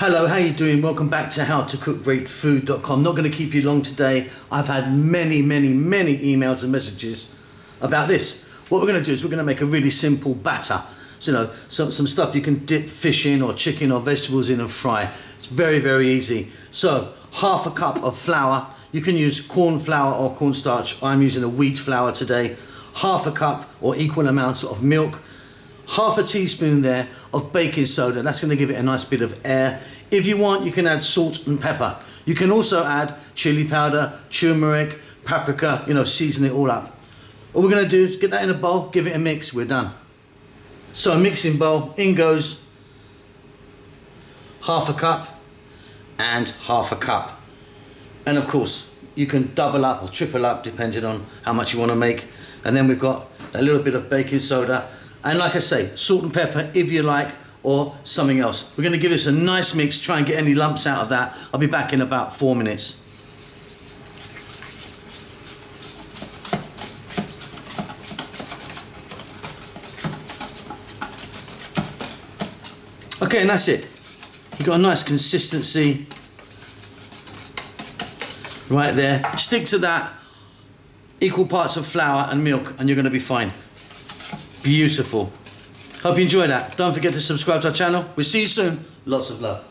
Hello, how you doing? Welcome back to howtocookgreatfood.com. Not going to keep you long today. I've had many emails and messages about this. What we're going to do is we're going to make a really simple batter. So, you know, some stuff you can dip fish in or chicken or vegetables in and fry. It's very easy. So, half a cup of flour. You can use corn flour or cornstarch. I'm using a wheat flour today. Half a cup or equal amounts of milk. Half a teaspoon there of baking soda. That's going to give it a nice bit of air. If you want, you can add salt and pepper. You can also add chili powder, turmeric, paprika, you know, season it all up. All we're going to do is get that in a bowl, give it a mix, we're done. So a mixing bowl, in goes half a cup and half a cup. And of course, you can double up or triple up depending on how much you want to make. And then we've got a little bit of baking soda. And like I say, salt and pepper if you like, or something else. We're going to give this a nice mix, try and get any lumps out of that. I'll be back in about 4 minutes. Okay, and that's it. You've got a nice consistency right there. Stick to that, equal parts of flour and milk, and you're going to be fine. Beautiful. Hope you enjoyed that. Don't forget to subscribe to our channel. We'll see you soon. Lots of love.